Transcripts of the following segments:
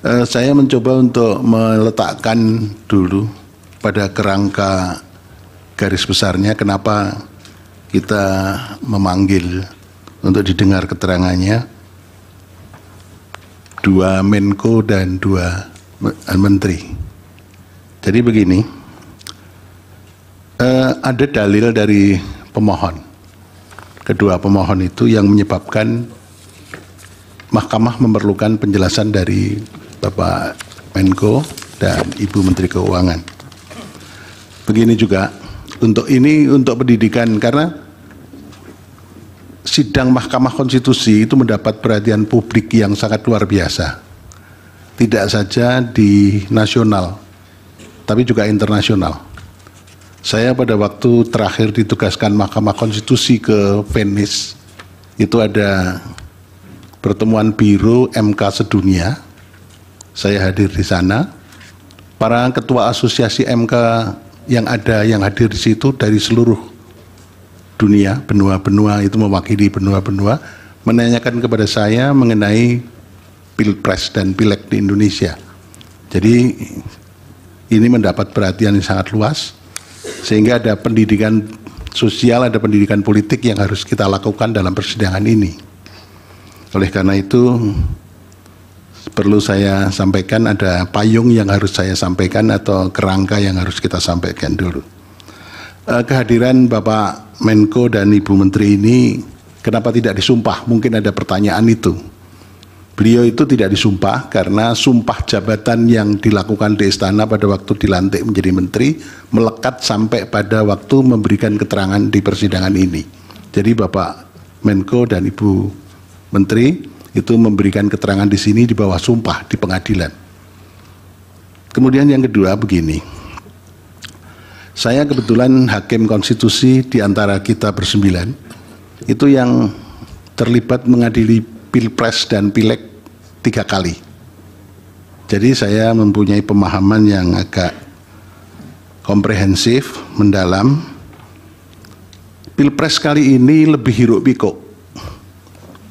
Saya mencoba untuk meletakkan dulu pada kerangka garis besarnya kenapa kita memanggil untuk didengar keterangannya dua Menko dan dua Menteri. Jadi begini, ada dalil dari pemohon. Kedua pemohon itu yang menyebabkan Mahkamah memerlukan penjelasan dari Bapak Menko dan Ibu Menteri Keuangan. Begini juga, untuk pendidikan, karena sidang Mahkamah Konstitusi itu mendapat perhatian publik yang sangat luar biasa. Tidak saja di nasional, tapi juga internasional. Saya pada waktu terakhir ditugaskan Mahkamah Konstitusi ke Venice, itu ada pertemuan Biro MK sedunia. Saya hadir di sana. Para ketua asosiasi MK yang hadir di situ dari seluruh dunia, benua-benua itu mewakili benua-benua, menanyakan kepada saya mengenai Pilpres dan Pileg di Indonesia. Jadi ini mendapat perhatian yang sangat luas, sehingga ada pendidikan sosial, ada pendidikan politik yang harus kita lakukan dalam persidangan ini. Oleh karena itu perlu saya sampaikan, ada payung yang harus saya sampaikan atau kerangka yang harus kita sampaikan dulu. Kehadiran Bapak Menko dan Ibu Menteri ini kenapa tidak disumpah? Mungkin ada pertanyaan itu. Beliau itu tidak disumpah karena sumpah jabatan yang dilakukan di istana pada waktu dilantik menjadi menteri melekat sampai pada waktu memberikan keterangan di persidangan ini. Jadi Bapak Menko dan Ibu Menteri itu memberikan keterangan di sini di bawah sumpah di pengadilan. Kemudian yang kedua begini, saya kebetulan hakim konstitusi di antara kita bersembilan, itu yang terlibat mengadili Pilpres dan Pileg 3 kali. Jadi saya mempunyai pemahaman yang agak komprehensif, mendalam. Pilpres kali ini lebih hiruk pikuk.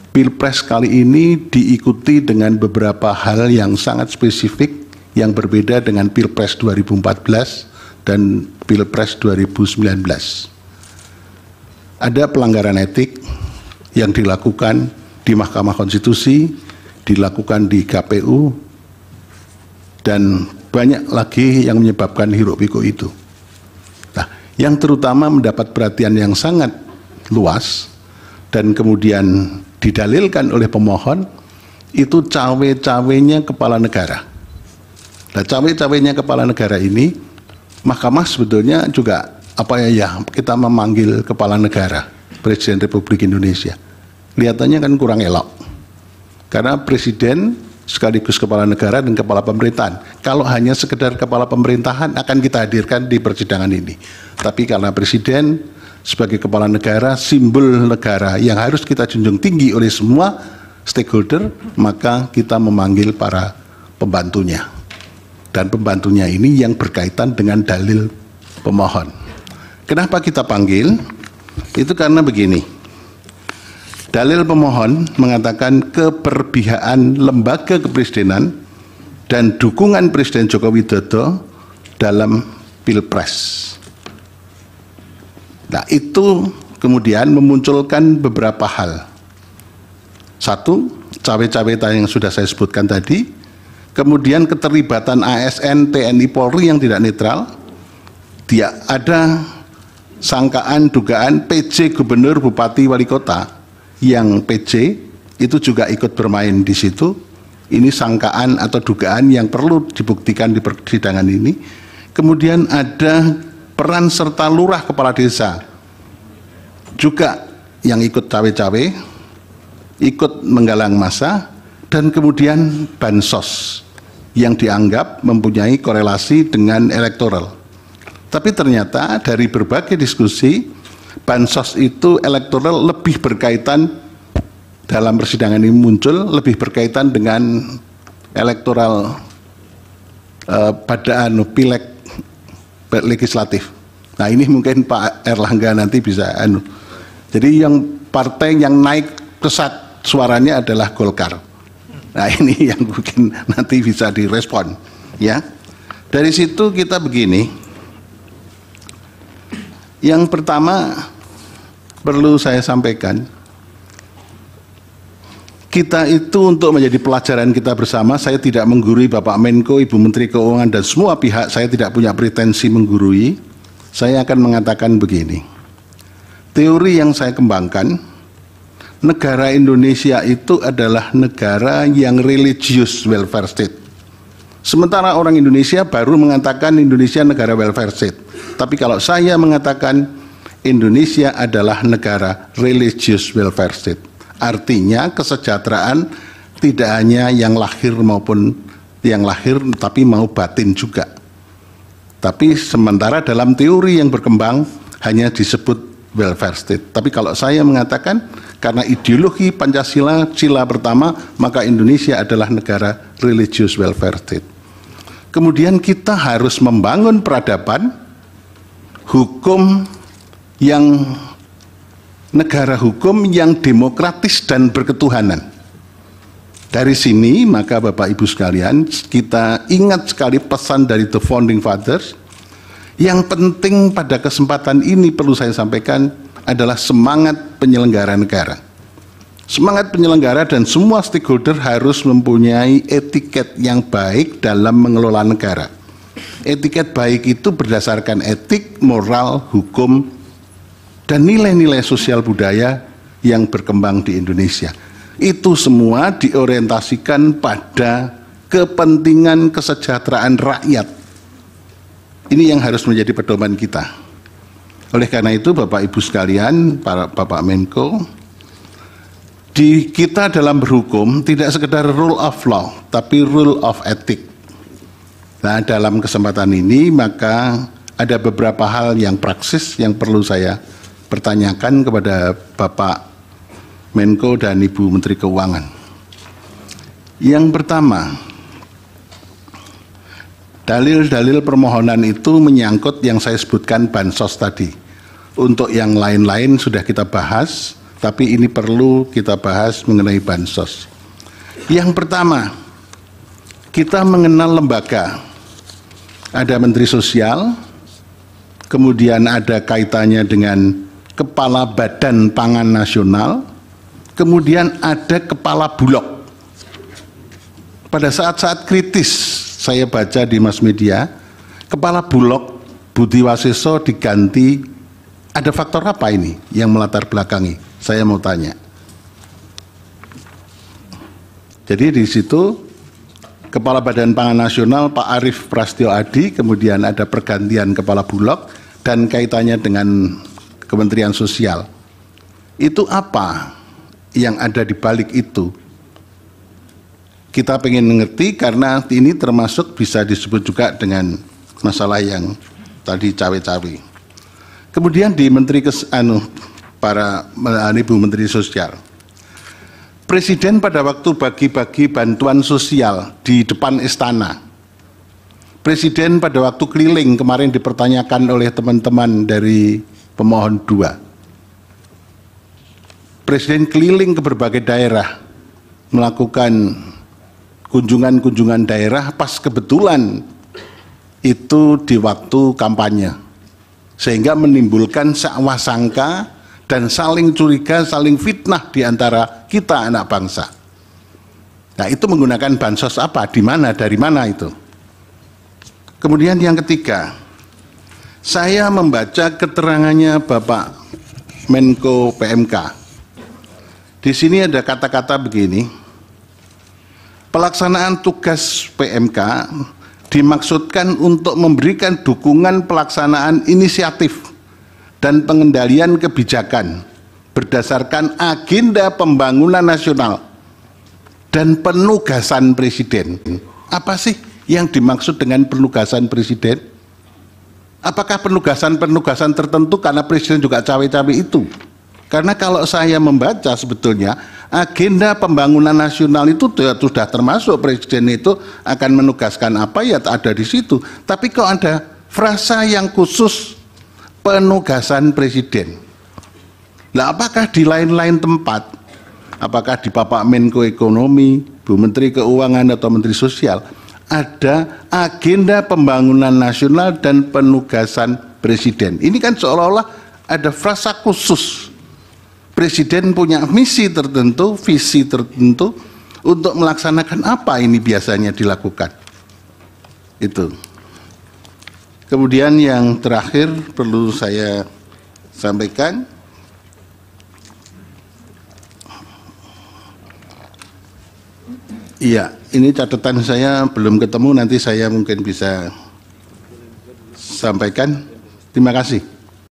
Pilpres kali ini diikuti dengan beberapa hal yang sangat spesifik yang berbeda dengan Pilpres 2014 dan Pilpres 2019. Ada pelanggaran etik yang dilakukan di Mahkamah Konstitusi, dilakukan di KPU, dan banyak lagi yang menyebabkan hiruk pikuk itu. Nah, yang terutama mendapat perhatian yang sangat luas dan kemudian didalilkan oleh pemohon itu cawe-cawenya kepala negara. Nah, cawe-cawenya kepala negara ini Mahkamah sebetulnya juga kita memanggil kepala negara Presiden Republik Indonesia. Kelihatannya kan kurang elok. Karena presiden sekaligus kepala negara dan kepala pemerintahan. Kalau hanya sekedar kepala pemerintahan akan kita hadirkan di persidangan ini. Tapi karena presiden sebagai kepala negara, simbol negara yang harus kita junjung tinggi oleh semua stakeholder, maka kita memanggil para pembantunya. Dan pembantunya ini yang berkaitan dengan dalil pemohon. Kenapa kita panggil? Itu karena begini. Dalil pemohon mengatakan keberpihakan lembaga kepresidenan dan dukungan Presiden Joko Widodo dalam Pilpres. Nah, itu kemudian memunculkan beberapa hal. Satu, cawe-cawe yang sudah saya sebutkan tadi. Kemudian keterlibatan ASN, TNI, Polri yang tidak netral. Ada sangkaan, dugaan PJ Gubernur, Bupati, Wali Kota yang PJ itu juga ikut bermain di situ. Ini sangkaan atau dugaan yang perlu dibuktikan di persidangan ini. Kemudian ada peran serta lurah kepala desa juga yang ikut cawe-cawe, ikut menggalang massa, dan kemudian bansos yang dianggap mempunyai korelasi dengan elektoral. Tapi ternyata dari berbagai diskusi, bansos itu elektoral lebih berkaitan, dalam persidangan ini muncul, lebih berkaitan dengan elektoral pada Pileg legislatif. Nah, ini mungkin Pak Erlangga nanti bisa Jadi yang partai yang naik pesat suaranya adalah Golkar. Nah ini yang mungkin nanti bisa direspon, ya. Dari situ kita begini. Yang pertama perlu saya sampaikan, kita itu untuk menjadi pelajaran kita bersama. Saya tidak menggurui Bapak Menko, Ibu Menteri Keuangan dan semua pihak. Saya tidak punya pretensi menggurui. Saya akan mengatakan begini. Teori yang saya kembangkan, negara Indonesia itu adalah negara yang religious welfare state. Sementara orang Indonesia baru mengatakan Indonesia negara welfare state. Tapi kalau saya mengatakan Indonesia adalah negara religious welfare state. Artinya kesejahteraan tidak hanya yang lahir maupun yang lahir, tapi mau batin juga. Tapi sementara dalam teori yang berkembang hanya disebut welfare state. Tapi kalau saya mengatakan karena ideologi Pancasila, sila pertama, maka Indonesia adalah negara religious welfare state. Kemudian kita harus membangun peradaban, hukum yang negara hukum yang demokratis dan berketuhanan. Dari sini maka Bapak Ibu sekalian, kita ingat sekali pesan dari The Founding Fathers. Yang penting pada kesempatan ini perlu saya sampaikan adalah semangat penyelenggara negara. Semangat penyelenggara dan semua stakeholder harus mempunyai etiket yang baik dalam mengelola negara. Etiket baik itu berdasarkan etik, moral, hukum, dan nilai-nilai sosial budaya yang berkembang di Indonesia. Itu semua diorientasikan pada kepentingan kesejahteraan rakyat. Ini yang harus menjadi pedoman kita. Oleh karena itu Bapak Ibu sekalian, para Bapak Menko, di kita dalam berhukum tidak sekedar rule of law, tapi rule of ethic. Nah, dalam kesempatan ini maka ada beberapa hal yang praksis yang perlu saya pertanyakan kepada Bapak Menko dan Ibu Menteri Keuangan. Yang pertama, dalil-dalil permohonan itu menyangkut yang saya sebutkan bansos tadi. Untuk yang lain-lain sudah kita bahas, tapi ini perlu kita bahas mengenai bansos. Yang pertama, kita mengenal lembaga. Ada Menteri Sosial, kemudian ada kaitannya dengan Kepala Badan Pangan Nasional, kemudian ada Kepala Bulog. Pada saat-saat kritis, saya baca di mass media, Kepala Bulog Budi Waseso diganti. Ada faktor apa ini yang melatar belakangi? Saya mau tanya. Jadi di situ Kepala Badan Pangan Nasional Pak Arief Prasetyo Adi, kemudian ada pergantian Kepala Bulog dan kaitannya dengan Kementerian Sosial. Itu apa yang ada di balik itu? Kita pengen mengerti karena ini termasuk bisa disebut juga dengan masalah yang tadi cawe-cawe. Kemudian di para Ibu Menteri Sosial, Presiden pada waktu bagi-bagi bantuan sosial di depan istana, Presiden pada waktu keliling kemarin dipertanyakan oleh teman-teman dari pemohon 2. Presiden keliling ke berbagai daerah melakukan kunjungan-kunjungan daerah pas kebetulan itu di waktu kampanye, sehingga menimbulkan sakwa sangka dan saling curiga, saling fitnah di antara kita anak bangsa. Nah, itu menggunakan bansos apa, di mana, dari mana itu? Kemudian yang ketiga, saya membaca keterangannya Bapak Menko PMK. Di sini ada kata-kata begini, pelaksanaan tugas PMK dimaksudkan untuk memberikan dukungan pelaksanaan inisiatif dan pengendalian kebijakan berdasarkan agenda pembangunan nasional dan penugasan Presiden. Apa sih yang dimaksud dengan penugasan Presiden? Apakah penugasan-penugasan tertentu karena Presiden juga cawe-cawe itu? Karena kalau saya membaca sebetulnya agenda pembangunan nasional itu sudah termasuk Presiden itu akan menugaskan apa ya ada di situ. Tapi kok ada frasa yang khusus penugasan Presiden. Nah, apakah di lain-lain tempat, apakah di Bapak Menko Ekonomi, Bu Menteri Keuangan atau Menteri Sosial, ada agenda pembangunan nasional dan penugasan Presiden. Ini kan seolah-olah ada frasa khusus. Presiden punya misi tertentu, visi tertentu, untuk melaksanakan apa ini biasanya dilakukan. Itu. Kemudian yang terakhir perlu saya sampaikan, iya, ini catatan saya belum ketemu, nanti saya mungkin bisa sampaikan. Terima kasih.